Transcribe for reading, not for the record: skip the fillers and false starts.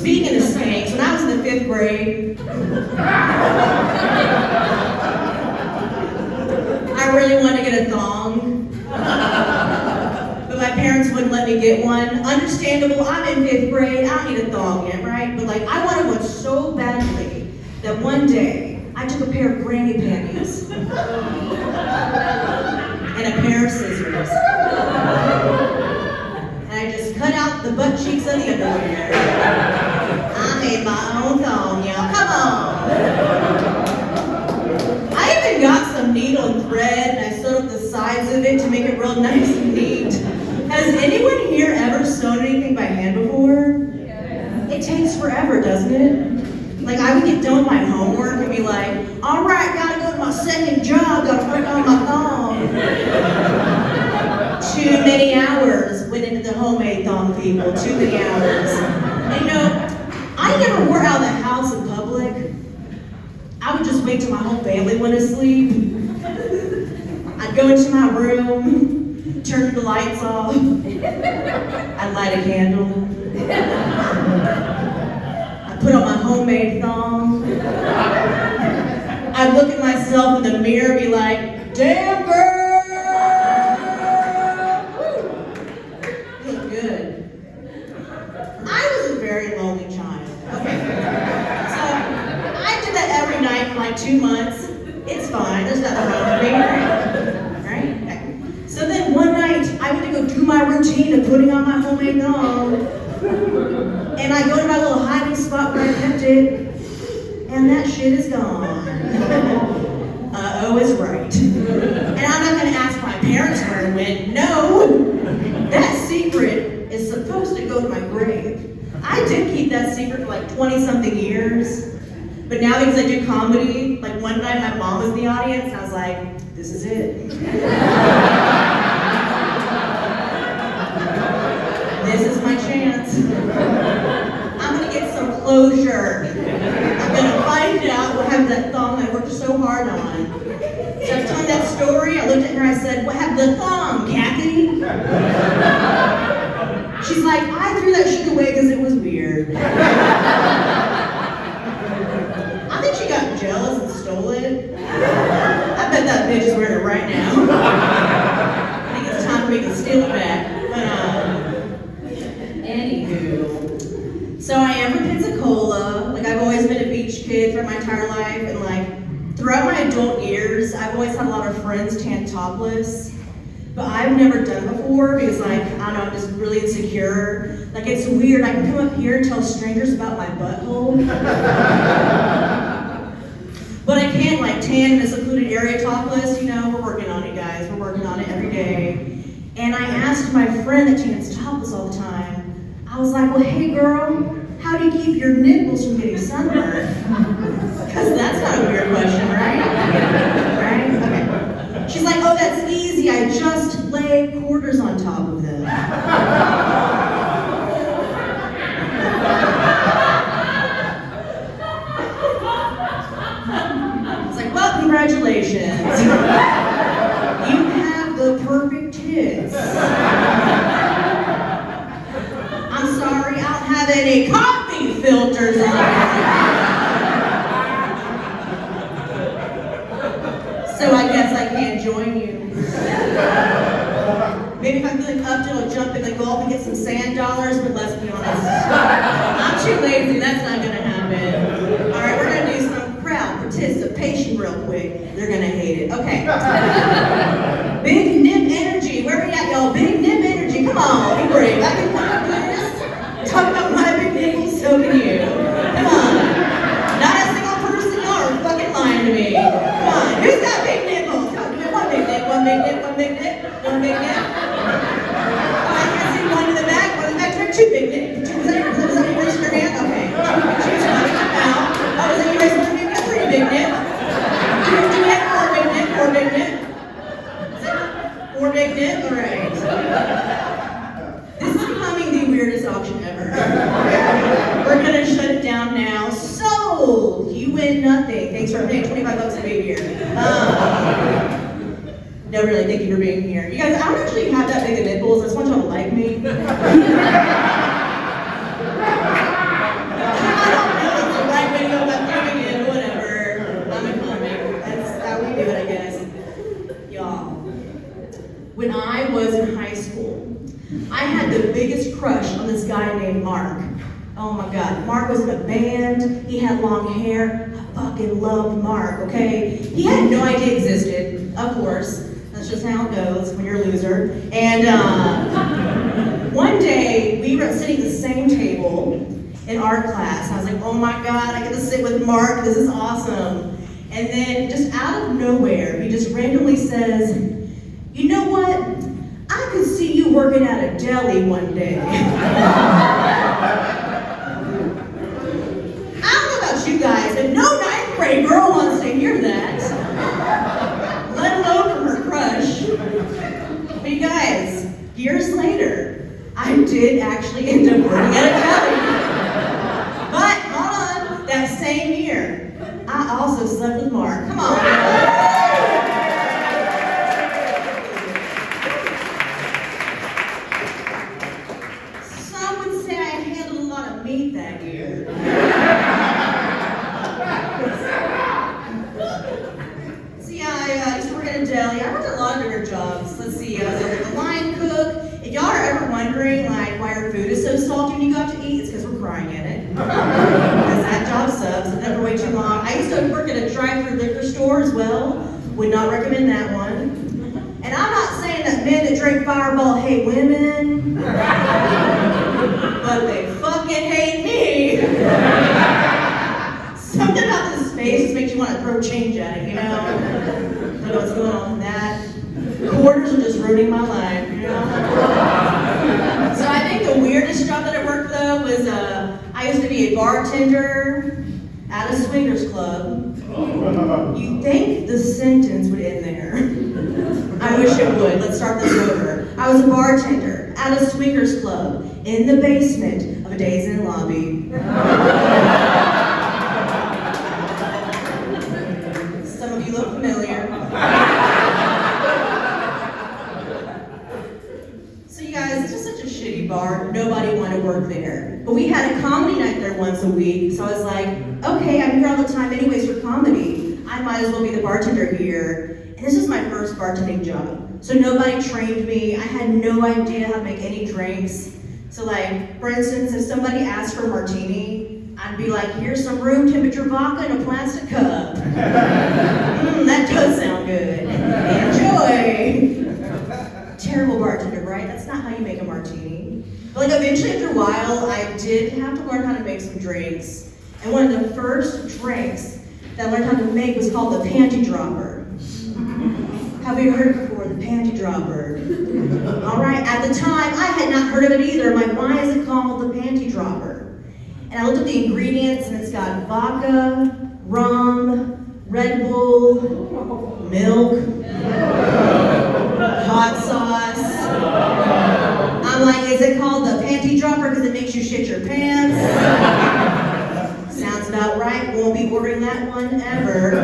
Speaking of skanks, when I was in the 5th grade, I really wanted to get a thong. But my parents wouldn't let me get one. Understandable, I'm in 5th grade, I don't need a thong yet, right? But like, I wanted one so badly that one day, I took a pair of granny panties and a pair of scissors. And I just cut out the butt cheeks of the underwear. I made my own thong, y'all, come on. I even got some needle and thread and I sewed up the sides of it to make it real nice and neat. Has anyone here ever sewn anything by hand before? Yeah. It takes forever, doesn't it? Like, I would get done with my homework and be like, all right, gotta go to my second job, gotta work on my thong. Too many hours went into the homemade thong, people, too many hours. And you know, I never wore out of the house in public. I would just wait till my whole family went to sleep. I'd go into my room, turn the lights off, I'd light a candle. Put on my homemade thong. I'd look at myself in the mirror and be like, damn girl! Woo. Look good. I was a very lonely child. Okay. So I did that every night for like 2 months. It's fine, there's nothing wrong with me, right? Okay. So then one night, I went to go do my routine of putting on my homemade thong. And I go to my little hiding spot where I kept it, and that shit is gone. Uh-oh is right. And I'm not gonna ask my parents where it went. No, that secret is supposed to go to my grave. I did keep that secret for like 20-something years, but now because I do comedy, like one night my mom was in the audience, and I was like, this is it. This is my chance. I'm gonna get some closure. I'm gonna find out what happened to that thong I worked so hard on. So after telling that story, I looked at her and I said, what happened to the thong, Kathy? She's like, I threw that shit away because it was weird. I think she got jealous and stole it. I bet that bitch is wearing it right now. I think it's time for me to steal it back. Anywho, so I am from Pensacola. Like, I've always been a beach kid throughout my entire life, and like throughout my adult years, I've always had a lot of friends tan topless, but I've never done it before because, like, I don't know, I'm just really insecure. Like, it's weird. I can come up here and tell strangers about my butthole, but I can't like tan in a secluded area topless. You know, we're working on it, guys. We're working on it every day. And I asked my friend that tans topless all the time. I was like, well, hey girl, how do you keep your nipples from getting sunburned? Because that's not a weird question, right? Right? Okay. She's like, oh, that's easy. I just lay quarters on top of them. I was like, well, congratulations. You have the perfect tits. Sorry, I don't have any coffee filters on. So I guess I can't join you. Maybe if I'm feeling up to, I'll jump in the Gulf and get some sand dollars, but let's be honest, I'm too lazy, that's not gonna happen. All right, we're gonna do some crowd participation real quick. They're gonna hate it. Okay. Big nip energy, where we at, y'all? Big nip energy, come on, be brave. I can do this. Talk about my big nipples, so can you. Come on. Not a single person, y'all are fucking lying to me. Come on, who's got big nipples? Come on, give me one big nip, one big nip, one big nip, one big nip. Oh, I can't see one in the back, one in the back, two big nips. Was that you raising your hand? Okay. Choose one, come out. Oh, was that you raising your hand? Three big nip. Do we have four big nip, four big nip? Four big nip, all right. This is becoming the weirdest auction ever. We're gonna shut it down now. Sold! You win nothing. Thanks for paying $25 to be here. No, really, thank you for being here. You guys, I don't actually have that big of nipples. I just want y'all to like me. Oh my God, Mark was in a band, he had long hair, I fucking loved Mark, okay? He had no idea it existed, of course. That's just how it goes when you're a loser. And one day, we were sitting at the same table in art class. I was like, oh my God, I get to sit with Mark, this is awesome. And then, just out of nowhere, he just randomly says, you know what? I could see you working at a deli one day. I don't know about you guys, but no ninth grade girl wants to hear that. Let alone from her crush. But you guys, years later, I did actually end up working at a deli. But, hold on, that same year, I also slept with Mark. Come on. Some would say I handled a lot of meat that year. See, I used to work at a deli. I worked a lot of different jobs. Let's see, I was a line cook. If y'all are ever wondering like why our food is so salty when you go out to eat, it's because we're crying in it. Because that job sucks. It's never way too long. I used to work at a drive-thru liquor store as well. Would not recommend that one. And I'm not saying that men that drink Fireball hate women, but they fucking hate me. Something about this space just makes you want to throw change at it, you know? I don't know what's going on with that. Quarters are just ruining my life, you know? So I think the weirdest job that I worked though was I used to be a bartender at a swingers club. You'd think the sentence would end there. I wish it would. Let's start this over. I was a bartender at a swingers club in the basement of a Days Inn lobby. Some of you look familiar. So you guys, this was such a shitty bar. Nobody wanted to work there. But we had a comedy night there once a week, so I was like, okay, I'm here all the time anyways for comedy. I might as well be the bartender here. And this was my first bartending job. So nobody trained me. I had no idea how to make any drinks. So like, for instance, if somebody asked for a martini, I'd be like, here's some room temperature vodka in a plastic cup. That does sound good. Enjoy. Terrible bartender, right? That's not how you make a martini. But like eventually after a while, I did have to learn how to make some drinks. And one of the first drinks that I learned how to make was called the panty dropper. Have you heard it before, the panty dropper? All right, at the time, I had not heard of it either. I'm like, why is it called the panty dropper? And I looked at the ingredients and it's got vodka, rum, Red Bull, milk, hot sauce. I'm like, is it called the panty dropper because it makes you shit your pants? Sounds about right. Won't be ordering that one ever.